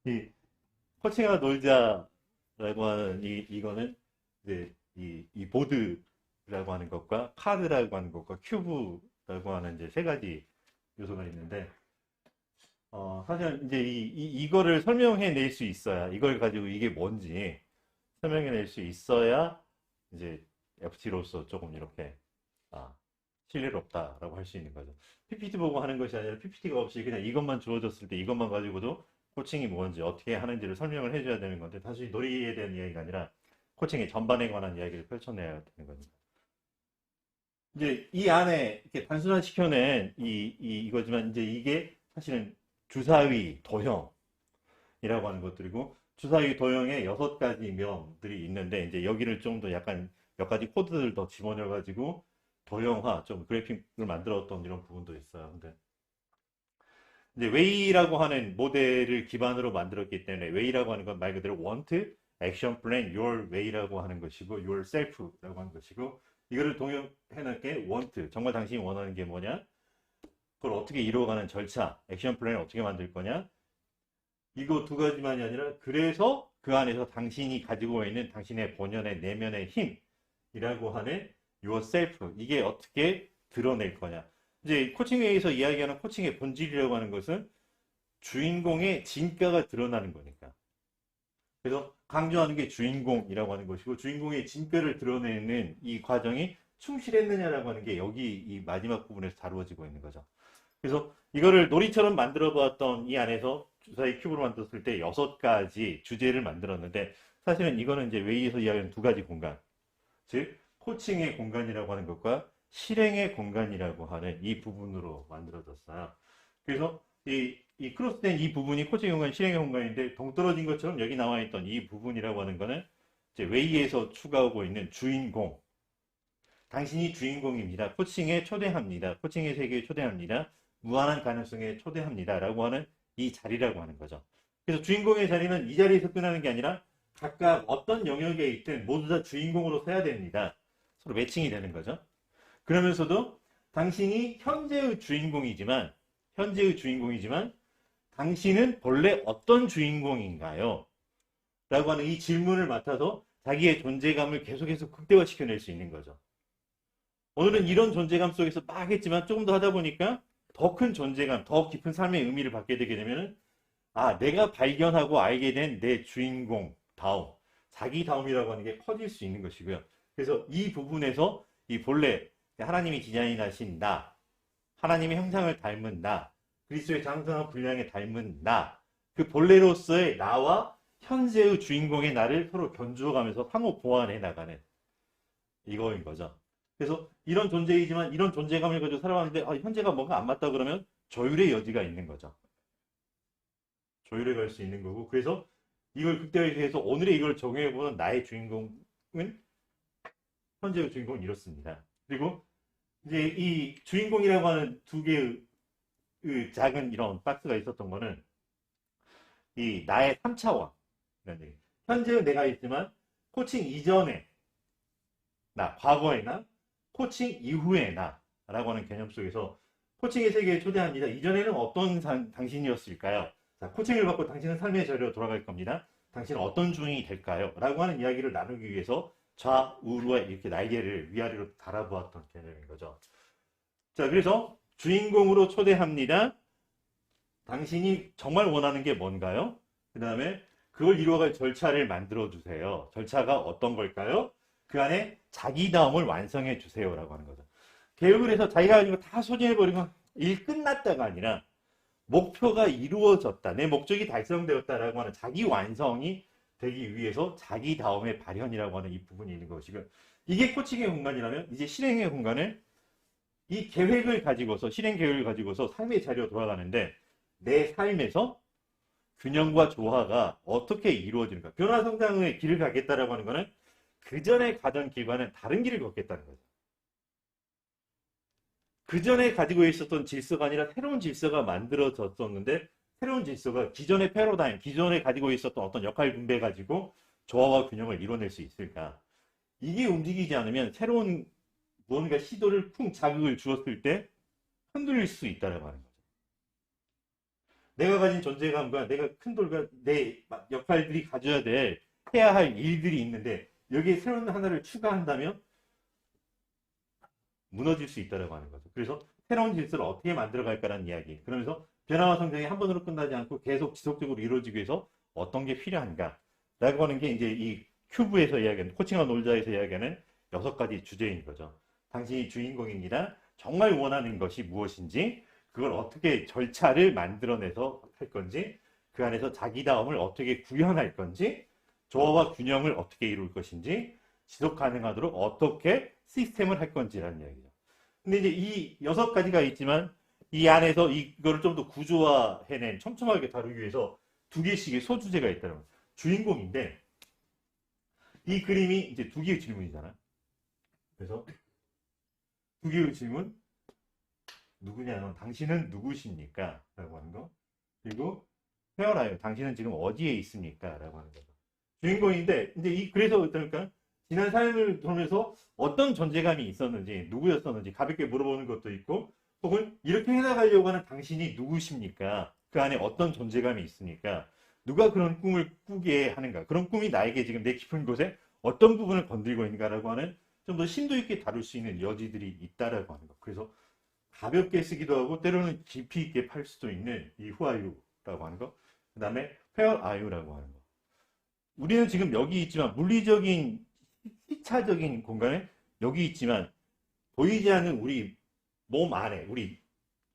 이 코칭하다 놀자라고 하는 이거는 이제 이 보드라고 하는 것과 카드라고 하는 것과 큐브라고 하는 이제 세 가지 요소가 있는데 사실 이제 이거를 설명해 낼 수 있어야 이걸 가지고 이게 뭔지 설명해 낼 수 있어야 이제 FT로서 조금 이렇게 아, 신뢰롭다라고 할 수 있는 거죠. PPT 보고 하는 것이 아니라 PPT가 없이 그냥 이것만 주어졌을 때 이것만 가지고도 코칭이 뭔지 어떻게 하는지를 설명을 해줘야 되는 건데 사실 놀이에 대한 이야기가 아니라 코칭의 전반에 관한 이야기를 펼쳐내야 되는 겁니다. 이제 이 안에 이렇게 단순화시켜낸 이거지만 이제 이게 사실은 주사위 도형이라고 하는 것들이고 주사위 도형에 6가지 면들이 있는데 이제 여기를 좀 더 약간 몇 가지 코드를 더 집어넣어 가지고 도형화 좀 그래픽을 만들었던 이런 부분도 있어요. 근데 이제 웨이라고 하는 모델을 기반으로 만들었기 때문에 웨이라고 하는 건 말 그대로 want, action plan, your way라고 하는 것이고 yourself라고 하는 것이고 이거를 동영해 놓게 want 정말 당신이 원하는 게 뭐냐 그걸 어떻게 이루어가는 절차 액션 플랜을 어떻게 만들 거냐 이거 두 가지만이 아니라 그래서 그 안에서 당신이 가지고 있는 당신의 본연의 내면의 힘이라고 하는 yourself 이게 어떻게 드러낼 거냐 이제 코칭회에서 이야기하는 코칭의 본질이라고 하는 것은 주인공의 진가가 드러나는 거니까. 그래서 강조하는 게 주인공이라고 하는 것이고 주인공의 진가를 드러내는 이 과정이 충실했느냐라고 하는 게 여기 이 마지막 부분에서 다루어지고 있는 거죠. 그래서 이거를 놀이처럼 만들어 보았던 이 안에서 주사위 큐브로 만들었을 때 6가지 주제를 만들었는데 사실은 이거는 이제 웨이에서 이야기하는 2가지 공간, 즉 코칭의 공간이라고 하는 것과 실행의 공간이라고 하는 이 부분으로 만들어졌어요. 그래서 이 크로스된 이 부분이 코칭의 공간, 실행의 공간인데 동떨어진 것처럼 여기 나와 있던 이 부분이라고 하는 거는 이제 웨이에서 추가하고 있는 주인공, 당신이 주인공입니다. 코칭에 초대합니다. 코칭의 세계에 초대합니다. 무한한 가능성에 초대합니다. 라고 하는 이 자리라고 하는 거죠. 그래서 주인공의 자리는 이 자리에서 끝나는 게 아니라 각각 어떤 영역에 있든 모두 다 주인공으로 서야 됩니다. 서로 매칭이 되는 거죠. 그러면서도 당신이 현재의 주인공이지만 당신은 본래 어떤 주인공인가요? 라고 하는 이 질문을 맡아서 자기의 존재감을 계속해서 극대화시켜낼 수 있는 거죠. 오늘은 이런 존재감 속에서 막 했지만 조금 더 하다 보니까 더 큰 존재감, 더 깊은 삶의 의미를 받게 되게 되면은 내가 발견하고 알게 된 내 주인공 다움, 자기 다움이라고 하는 게 커질 수 있는 것이고요. 그래서 이 부분에서 이 본래 하나님이 디자인하신 나, 하나님의 형상을 닮은 나, 그리스도의 장성한 분량에 닮은 나, 그 본래로서의 나와 현재의 주인공의 나를 서로 견주어가면서 상호 보완해 나가는 이거인 거죠. 그래서 이런 존재이지만 이런 존재감을 가지고 살아왔는데 현재가 뭔가 안 맞다 그러면 조율의 여지가 있는 거죠. 조율해 갈 수 있는 거고 그래서 이걸 극대화해서 오늘의 이걸 적용해보는 나의 주인공은 현재의 주인공은 이렇습니다. 그리고 이제 이 주인공이라고 하는 2개의 작은 이런 박스가 있었던 거는 이 나의 3차원 현재의 내가 있지만 코칭 이전에 나, 과거의 나, 코칭 이후의 나라고 하는 개념 속에서 코칭의 세계에 초대합니다. 이전에는 어떤 당신이었을까요? 자, 코칭을 받고 당신은 삶의 자리로 돌아갈 겁니다. 당신은 어떤 주인이 될까요? 라고 하는 이야기를 나누기 위해서 좌우로 이렇게 날개를 위아래로 달아보았던 개념인 거죠. 자, 그래서 주인공으로 초대합니다. 당신이 정말 원하는 게 뭔가요? 그 다음에 그걸 이루어갈 절차를 만들어 주세요. 절차가 어떤 걸까요? 그 안에 자기다움을 완성해 주세요라고 하는 거죠. 계획을 해서 자기가 가지고 다 소진해버리고 일 끝났다가 아니라 목표가 이루어졌다. 내 목적이 달성되었다라고 하는 자기 완성이 되기 위해서 자기다움의 발현이라고 하는 이 부분이 있는 것이고 이게 코칭의 공간이라면 이제 실행의 공간을 이 계획을 가지고서 실행 계획을 가지고서 삶의 자리로 돌아가는데 내 삶에서 균형과 조화가 어떻게 이루어지는가. 변화 성장의 길을 가겠다라고 하는 거는 그 전에 가던 길과는 다른 길을 걷겠다는 거죠. 그 전에 가지고 있었던 질서가 아니라 새로운 질서가 만들어졌었는데 새로운 질서가 기존의 패러다임, 기존에 가지고 있었던 어떤 역할 분배 가지고 조화와 균형을 이뤄낼 수 있을까. 이게 움직이지 않으면 새로운 무언가 시도를 자극을 주었을 때 흔들릴 수 있다는 거죠. 내가 가진 존재감과 내가 큰 돌과 내 역할들이 가져야 될 해야 할 일들이 있는데 여기에 새로운 하나를 추가한다면 무너질 수 있다라고 하는 거죠. 그래서 새로운 질서를 어떻게 만들어갈까라는 이야기. 그러면서 변화와 성장이 한 번으로 끝나지 않고 계속 지속적으로 이루어지기 위해서 어떤 게 필요한가라고 하는 게 이제 이 큐브에서 이야기하는 코칭과 놀자에서 이야기하는 6가지 주제인 거죠. 당신이 주인공입니다. 정말 원하는 것이 무엇인지, 그걸 어떻게 절차를 만들어내서 할 건지, 그 안에서 자기다움을 어떻게 구현할 건지, 조화와 균형을 어떻게 이룰 것인지, 지속 가능하도록 어떻게 시스템을 할 건지라는 이야기죠. 근데 이제 이 6가지가 있지만 이 안에서 이거를 좀 더 구조화해낸 촘촘하게 다루기 위해서 2개씩의 소주제가 있다는 거예요. 주인공인데 이 그림이 이제 2개의 질문이잖아. 그래서 2개의 질문, 누구냐면 당신은 누구십니까? 라고 하는 거. 그리고 헤어라요. 당신은 지금 어디에 있습니까? 라고 하는 거죠. 주인공인데 이제 그래서 어떨까? 지난 삶을 보면서 어떤 존재감이 있었는지, 누구였었는지 가볍게 물어보는 것도 있고, 혹은 이렇게 해나가려고 하는 당신이 누구십니까? 그 안에 어떤 존재감이 있습니까? 누가 그런 꿈을 꾸게 하는가? 그런 꿈이 나에게 지금 내 깊은 곳에 어떤 부분을 건드리고 있는가라고 하는 좀 더 심도 있게 다룰 수 있는 여지들이 있다라고 하는 것. 그래서 가볍게 쓰기도 하고 때로는 깊이 있게 팔 수도 있는 이 Who are you라고 하는 것. 그 다음에 Where are you라고 하는 것. 우리는 지금 여기 있지만 물리적인 시차적인 공간에 여기 있지만 보이지 않는 우리 몸 안에, 우리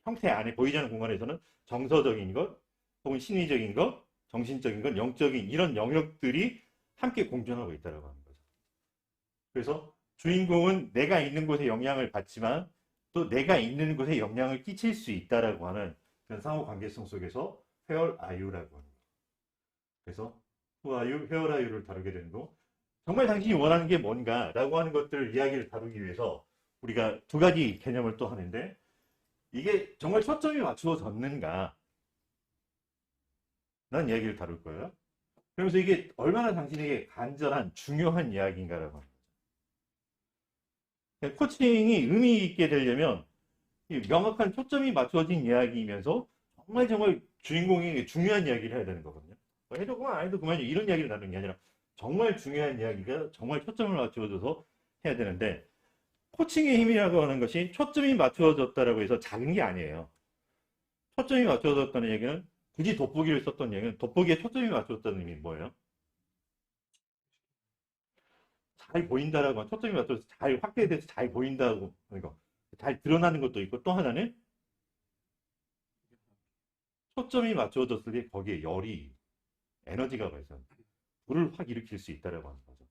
형태 안에 보이지 않는 공간에서는 정서적인 것, 혹은 심리적인 것, 정신적인 것, 영적인 이런 영역들이 함께 공존하고 있다고 하는 거죠. 그래서 주인공은 내가 있는 곳에 영향을 받지만 또 내가 있는 곳에 영향을 끼칠 수 있다라고 하는 그런 상호 관계성 속에서 Where are you라고 하는 거죠. 그래서 Who are you, Where are you를 다루게 되는 거. 정말 당신이 원하는 게 뭔가라고 하는 것들 이야기를 다루기 위해서 우리가 2가지 개념을 또 하는데 이게 정말 초점이 맞추어졌는가 라는 이야기를 다룰 거예요. 그러면서 이게 얼마나 당신에게 간절한 중요한 이야기인가라고 합니다. 코칭이 의미 있게 되려면 명확한 초점이 맞춰진 이야기이면서 정말 주인공에게 중요한 이야기를 해야 되는 거거든요. 해도 그만 안 해도 그만이요 이런 이야기를 나누는 게 아니라 정말 중요한 이야기가 정말 초점을 맞추어줘서 해야 되는데 코칭의 힘이라고 하는 것이 초점이 맞추어졌다라고 해서 작은 게 아니에요. 초점이 맞추어졌다는 얘기는 굳이 돋보기를 썼던 얘기는 돋보기에 초점이 맞추어졌다는 의미 뭐예요? 잘 보인다라고 하면 초점이 맞춰서 잘 확대돼서 잘 보인다고 하는 거. 잘 드러나는 것도 있고 또 하나는 초점이 맞추어졌을 때 거기에 열이 에너지가 발생 불을 확 일으킬 수 있다라고 하는 거죠.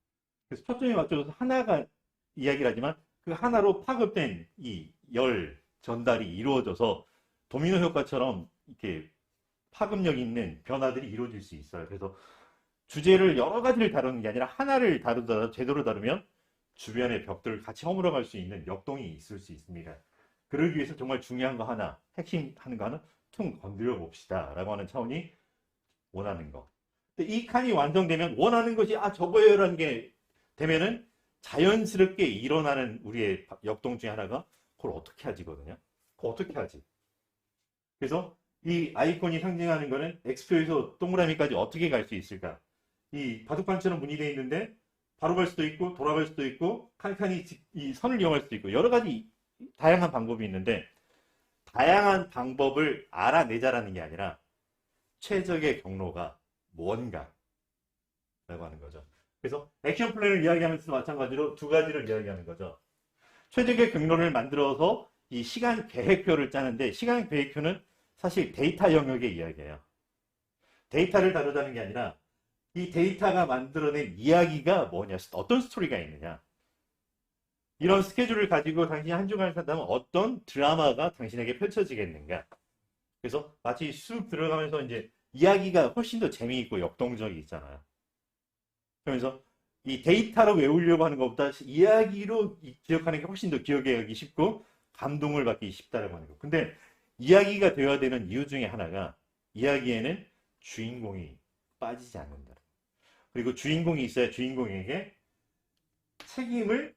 그래서 초점이 맞춰져서 하나가 이야기를 하지만 그 하나로 파급된 이 열 전달이 이루어져서 도미노 효과처럼 이렇게 파급력 있는 변화들이 이루어질 수 있어요. 그래서 주제를 여러 가지를 다루는 게 아니라 하나를 다루다 제대로 다루면 주변의 벽들을 같이 허물어갈 수 있는 역동이 있을 수 있습니다. 그러기 위해서 정말 중요한 거 하나, 핵심 하는 거 하나 퉁 건드려 봅시다 라고 하는 차원이 원하는 거. 근데 이 칸이 완성되면 원하는 것이 저거예요라는 게 되면은 자연스럽게 일어나는 우리의 역동 중에 하나가 그걸 어떻게 하지거든요. 그걸 어떻게 하지? 그래서 이 아이콘이 상징하는 거는 X표에서 동그라미까지 어떻게 갈 수 있을까? 이 바둑판처럼 문이 되어 있는데 바로 갈 수도 있고 돌아갈 수도 있고 칸칸이 이 선을 이용할 수도 있고 여러 가지 다양한 방법이 있는데 다양한 방법을 알아내자라는 게 아니라 최적의 경로가 뭔가 라고 하는 거죠. 그래서 액션 플랜을 이야기하면서 마찬가지로 2가지를 이야기하는 거죠. 최적의 경로를 만들어서 이 시간 계획표를 짜는데 시간 계획표는 사실 데이터 영역의 이야기예요. 데이터를 다루자는 게 아니라 이 데이터가 만들어낸 이야기가 뭐냐, 어떤 스토리가 있느냐. 이런 스케줄을 가지고 당신이 한 주간을 산다면 어떤 드라마가 당신에게 펼쳐지겠는가. 그래서 마치 쑥 들어가면서 이제 이야기가 훨씬 더 재미있고 역동적이 있잖아요. 그러면서 이 데이터로 외우려고 하는 것보다 이야기로 기억하는 게 훨씬 더 기억하기 쉽고 감동을 받기 쉽다라고 하는 거. 근데 이야기가 되어야 되는 이유 중에 하나가 이야기에는 주인공이 빠지지 않는다. 그리고 주인공이 있어야 주인공에게 책임을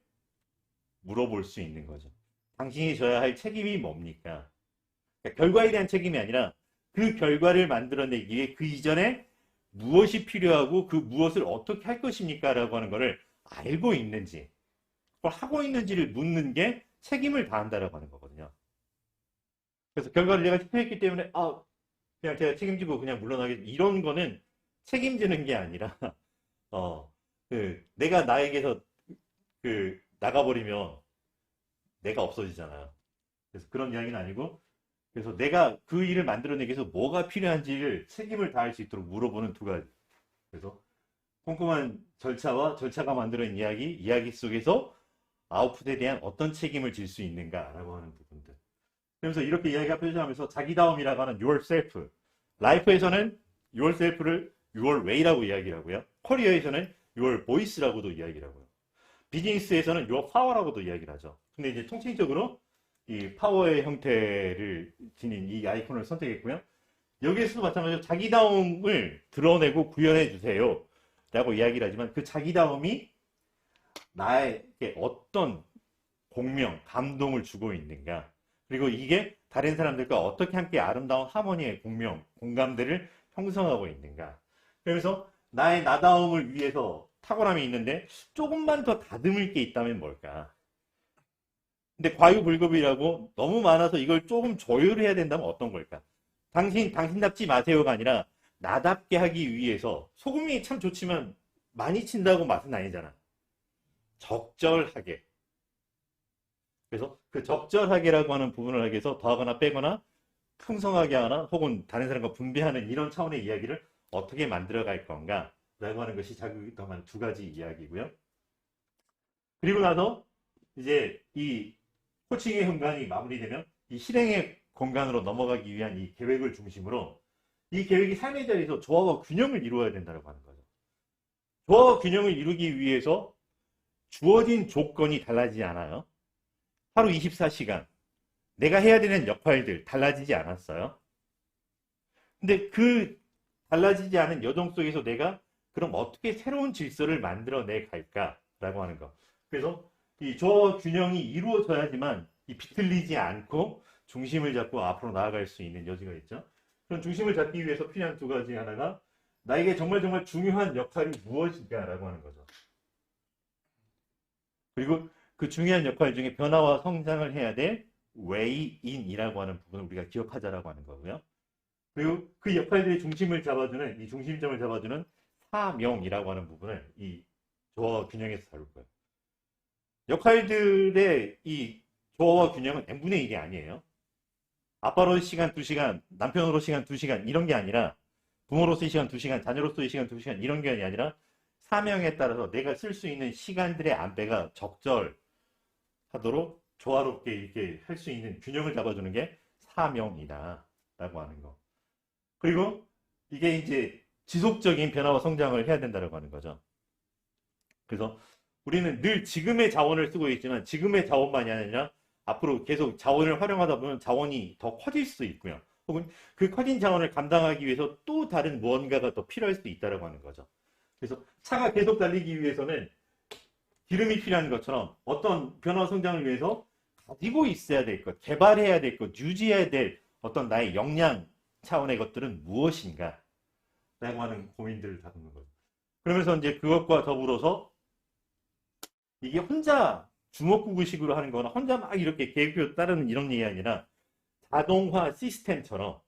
물어볼 수 있는 거죠. 당신이 져야 할 책임이 뭡니까? 그러니까 결과에 대한 책임이 아니라 그 결과를 만들어내기 위해 그 이전에 무엇이 필요하고 그 무엇을 어떻게 할 것입니까? 라고 하는 것을 알고 있는지, 그걸 하고 있는지를 묻는 게 책임을 다한다라고 하는 거거든요. 그래서 결과를 내가 실패했기 때문에, 그냥 제가 책임지고 그냥 물러나겠, 이런 거는 책임지는 게 아니라, 내가 나에게서 나가버리면 내가 없어지잖아요. 그래서 그런 이야기는 아니고, 그래서 내가 그 일을 만들어내기 위해서 뭐가 필요한지를 책임을 다할 수 있도록 물어보는 두 가지. 그래서 꼼꼼한 절차와 절차가 만들어낸 이야기 속에서 아웃풋에 대한 어떤 책임을 질 수 있는가라고 하는 부분들. 그러면서 이렇게 이야기가 펼쳐가면서 자기다움이라고 하는 yourself. 라이프에서는 yourself를 your way라고 이야기를 하고요. 커리어에서는 your voice라고도 이야기를 하고요. 비즈니스에서는 your power라고도 이야기를 하죠. 근데 이제 통칭적으로 이 파워의 형태를 지닌 이 아이콘을 선택했고요. 여기에서도 마찬가지로 자기다움을 드러내고 구현해 주세요 라고 이야기를 하지만 그 자기다움이 나에게 어떤 공명, 감동을 주고 있는가, 그리고 이게 다른 사람들과 어떻게 함께 아름다운 하모니의 공명, 공감대를 형성하고 있는가. 그러면서 나의 나다움을 위해서 탁월함이 있는데 조금만 더 다듬을 게 있다면 뭘까? 근데 과유불급이라고 너무 많아서 이걸 조금 조율해야 된다면 어떤 걸까? 당신답지 마세요가 아니라 나답게 하기 위해서 소금이 참 좋지만 많이 친다고 맛은 아니잖아. 적절하게. 그래서 그 적절하게라고 하는 부분을 하기 위해서 더하거나 빼거나 풍성하게 하거나 혹은 다른 사람과 분배하는 이런 차원의 이야기를 어떻게 만들어갈 건가 라고 하는 것이 자기다움한 두 가지 이야기고요. 그리고 나서 이제 이 코칭의 공간이 마무리되면 이 실행의 공간으로 넘어가기 위한 이 계획을 중심으로 이 계획이 삶의 자리에서 조화와 균형을 이루어야 된다고 하는 거죠. 조화와 균형을 이루기 위해서 주어진 조건이 달라지지 않아요. 하루 24시간 내가 해야 되는 역할들 달라지지 않았어요. 근데 그 달라지지 않은 여정 속에서 내가 그럼 어떻게 새로운 질서를 만들어내 갈까라고 하는 거. 그래서 이 조화와 균형이 이루어져야지만 이 비틀리지 않고 중심을 잡고 앞으로 나아갈 수 있는 여지가 있죠. 그런 중심을 잡기 위해서 필요한 두 가지, 하나가 나에게 정말 중요한 역할이 무엇인가라고 하는 거죠. 그리고 그 중요한 역할 중에 변화와 성장을 해야 될 way in이라고 하는 부분을 우리가 기억하자라고 하는 거고요. 그리고 그 역할들의 중심을 잡아주는, 이 중심점을 잡아주는 사명이라고 하는 부분을 이 조화와 균형에서 다룰 거예요. 역할들의 이 조화와 균형은 n분의 1이 아니에요. 아빠로의 시간 2시간, 남편으로 시간 2시간 이런 게 아니라, 부모로서의 시간 2시간, 자녀로서의 시간 2시간 이런 게 아니라 사명에 따라서 내가 쓸 수 있는 시간들의 안배가 적절하도록 조화롭게 이렇게 할 수 있는 균형을 잡아주는 게 사명이다 라고 하는 거. 그리고 이게 이제 지속적인 변화와 성장을 해야 된다고 하는 거죠. 그래서 우리는 늘 지금의 자원을 쓰고 있지만 지금의 자원만이 아니라 앞으로 계속 자원을 활용하다 보면 자원이 더 커질 수 있고요. 혹은 그 커진 자원을 감당하기 위해서 또 다른 무언가가 더 필요할 수도 있다고 하는 거죠. 그래서 차가 계속 달리기 위해서는 기름이 필요한 것처럼 어떤 변화 성장을 위해서 가지고 있어야 될 것, 개발해야 될 것, 유지해야 될 어떤 나의 역량 차원의 것들은 무엇인가 라고 하는 고민들을 다루는 거죠. 그러면서 이제 그것과 더불어서 이게 혼자 주먹구구식으로 하는 거나 혼자 막 이렇게 계획표 따르는 이런 얘기 아니라 자동화 시스템처럼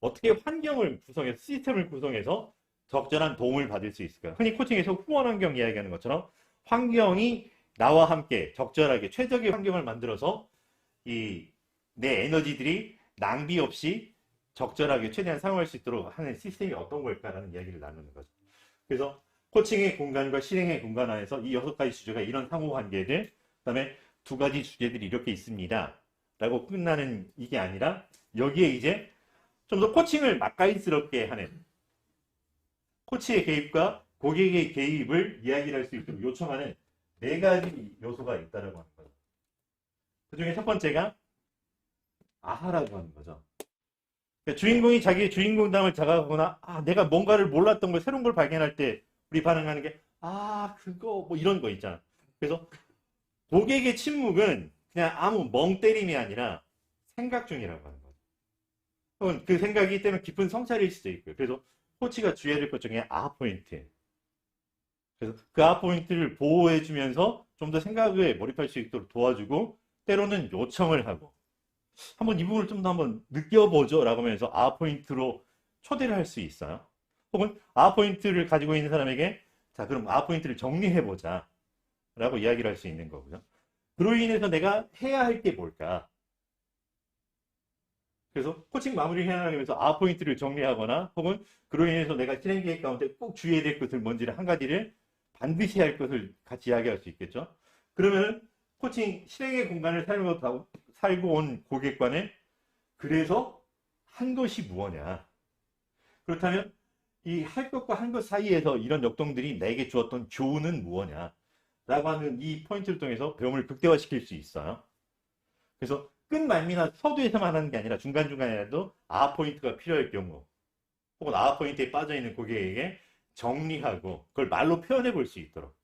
어떻게 환경을 구성해서 시스템을 구성해서 적절한 도움을 받을 수 있을까? 흔히 코칭에서 후원 환경 이야기하는 것처럼 환경이 나와 함께 적절하게 최적의 환경을 만들어서 이 내 에너지들이 낭비 없이 적절하게 최대한 사용할 수 있도록 하는 시스템이 어떤 걸까라는 이야기를 나누는 거죠. 그래서 코칭의 공간과 실행의 공간 안에서 이 6가지 주제가 이런 상호관계들, 그다음에 2가지 주제들이 이렇게 있습니다 라고 끝나는 이게 아니라 여기에 이제 좀 더 코칭을 맛깔스럽게 하는 코치의 개입과 고객의 개입을 이야기를 할 수 있도록 요청하는 4가지 요소가 있다고 하는 거죠. 그 중에 첫 번째가 아하라고 하는 거죠. 그러니까 주인공이 자기의 주인공담을 자각하거나 내가 뭔가를 몰랐던 걸 새로운 걸 발견할 때 우리 반응하는 게 그거 뭐 이런 거 있잖아. 그래서 고객의 침묵은 그냥 아무 멍 때림이 아니라 생각 중이라고 하는 거죠. 혹은 그 생각이 때문에 깊은 성찰일 수도 있고요. 그래서 코치가 주의해야 될 것 중에 아하 포인트. 그래서 그 아하 포인트를 보호해주면서 좀 더 생각에 몰입할 수 있도록 도와주고 때로는 요청을 하고 한번 이 부분을 좀 더 한번 느껴보죠 라고 하면서 아하 포인트로 초대를 할 수 있어요. 혹은 아하 포인트를 가지고 있는 사람에게 자 그럼 아하 포인트를 정리해보자 라고 이야기를 할 수 있는 거고요. 그로 인해서 내가 해야 할 게 뭘까? 그래서 코칭 마무리 해나가면서 아하 포인트를 정리하거나 혹은 그로 인해서 내가 실행 계획 가운데 꼭 주의해야 될 것을 뭔지를 한 가지를 반드시 할 것을 같이 이야기할 수 있겠죠. 그러면 코칭 실행의 공간을 살고 온 고객과는 그래서 한 것이 무엇냐. 그렇다면 이 할 것과 한 것 사이에서 이런 역동들이 내게 주었던 교훈은 무엇냐. 라고 하는 이 포인트를 통해서 배움을 극대화시킬 수 있어요. 그래서 끝말미나 서두에서만 하는 게 아니라 중간중간에라도 아하 포인트가 필요할 경우 혹은 아하 포인트에 빠져있는 고객에게 정리하고 그걸 말로 표현해 볼 수 있도록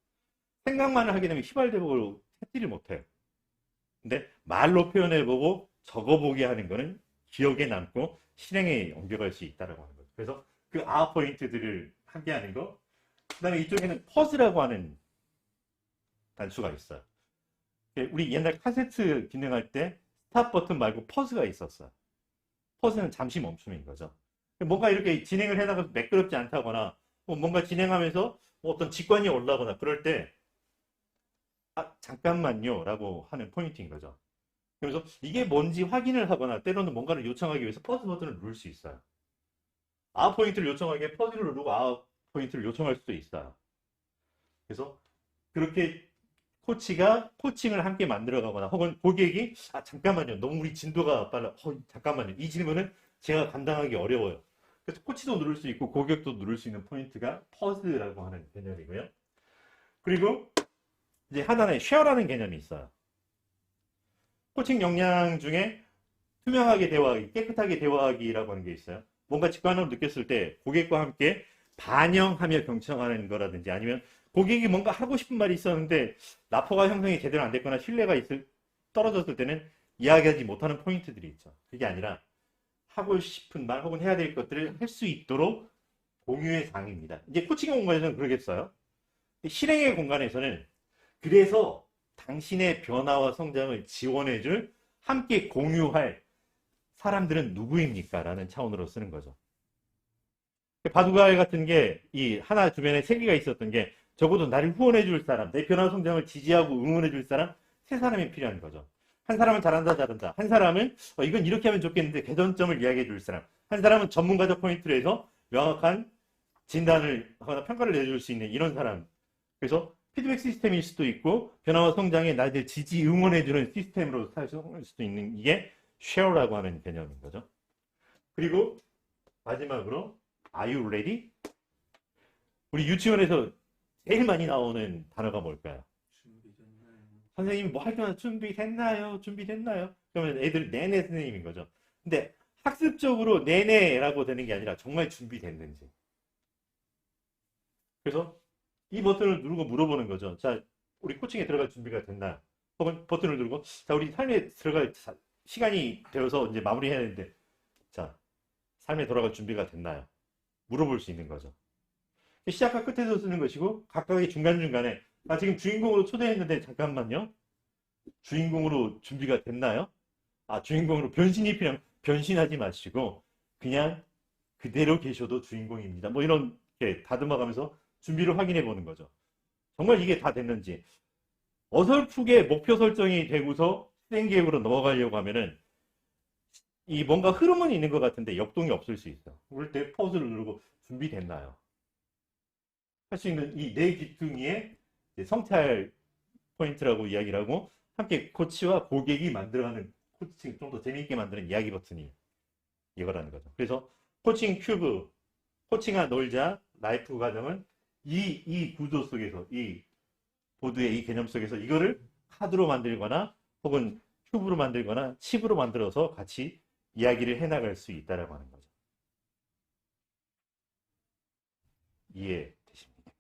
생각만을 하게 되면 휘발대복으로 찾지를 못해요. 근데 말로 표현해 보고 적어보게 하는 거는 기억에 남고 실행에 옮겨갈 수 있다고 하는 거죠. 그래서 그 아하 포인트들을 함께 하는 거. 그 다음에 이쪽에는 퍼즈라고 하는 단수가 있어요. 우리 옛날 카세트 기능할 때 스탑 버튼 말고 퍼즈가 있었어요. 퍼즈는 잠시 멈춤인 거죠. 뭔가 이렇게 진행을 해나가서 매끄럽지 않다거나 뭔가 진행하면서 어떤 직관이 올라거나 그럴 때 아, 잠깐만요 라고 하는 포인트인 거죠. 그래서 이게 뭔지 확인을 하거나 때로는 뭔가를 요청하기 위해서 퍼즈 버튼을 누를 수 있어요. 아 포인트를 요청하기에 퍼즈를 누르고 아 포인트를 요청할 수도 있어요. 그래서 그렇게 코치가 코칭을 함께 만들어가거나 혹은 고객이 아 잠깐만요 너무 우리 진도가 빨라 잠깐만요 이 질문은 제가 감당하기 어려워요. 그래서 코치도 누를 수 있고 고객도 누를 수 있는 포인트가 퍼즈라고 하는 개념이고요. 그리고 이제 하나의 쉐어라는 개념이 있어요. 코칭 역량 중에 투명하게 대화하기, 깨끗하게 대화하기라고 하는 게 있어요. 뭔가 직관으로 느꼈을 때 고객과 함께 반영하며 경청하는 거라든지 아니면 고객이 뭔가 하고 싶은 말이 있었는데 라포가 형성이 제대로 안 됐거나 신뢰가 떨어졌을 때는 이야기하지 못하는 포인트들이 있죠. 그게 아니라 하고 싶은 말 혹은 해야 될 것들을 할 수 있도록 공유의 장입니다. 이제 코칭 공간에서는 그러겠어요. 실행의 공간에서는 그래서 당신의 변화와 성장을 지원해줄 함께 공유할 사람들은 누구입니까? 라는 차원으로 쓰는 거죠. 바둑알 같은 게 이 하나 주변에 세 개가 있었던 게 적어도 나를 후원해줄 사람, 내 변화 성장을 지지하고 응원해줄 사람 세 사람이 필요한 거죠. 한 사람은 잘한다 잘한다. 한 사람은 이건 이렇게 하면 좋겠는데 개선점을 이야기해줄 사람. 한 사람은 전문가적 포인트로 해서 명확한 진단을 하거나 평가를 내줄 수 있는 이런 사람. 그래서 피드백 시스템일 수도 있고 변화와 성장에 나를 지지 응원해주는 시스템으로 살 수도 있는 이게 쉐어라고 하는 개념인 거죠. 그리고 마지막으로 Are you ready? 우리 유치원에서 제일 많이 나오는 단어가 뭘까요? 준비됐나요? 선생님이 뭐 할 때마다 준비됐나요? 준비됐나요? 그러면 애들 네네 선생님인 거죠. 근데 학습적으로 네네라고 되는 게 아니라 정말 준비됐는지. 그래서 이 버튼을 누르고 물어보는 거죠. 자, 우리 코칭에 들어갈 준비가 됐나요? 혹은 버튼을 누르고 자, 우리 삶에 들어갈 시간이 되어서 이제 마무리해야 되는데 자, 삶에 돌아갈 준비가 됐나요? 물어볼 수 있는 거죠. 시작과 끝에서 쓰는 것이고 각각의 중간중간에 아 지금 주인공으로 초대했는데 잠깐만요. 주인공으로 준비가 됐나요? 아 주인공으로 변신이 필요하면 변신하지 마시고 그냥 그대로 계셔도 주인공입니다. 뭐 이렇게 다듬어가면서 준비를 확인해 보는 거죠. 정말 이게 다 됐는지 어설프게 목표 설정이 되고서 실행 계획으로 넘어가려고 하면은 이 뭔가 흐름은 있는 것 같은데 역동이 없을 수 있어. 그럴 때 퍼즐을 누르고 준비됐나요? 할 수 있는 이 네 귀퉁이의 성찰 포인트라고 이야기를 하고 함께 코치와 고객이 만들어가는 코칭 좀 더 재미있게 만드는 이야기 버튼이 이거라는 거죠. 그래서 코칭 큐브, 코칭아 놀자 라이프 과정은 이 구조 속에서 이 보드의 이 개념 속에서 이거를 카드로 만들거나 혹은 큐브로 만들거나 칩으로 만들어서 같이 이야기를 해나갈 수 있다라고 하는 거죠. 이해되십니까?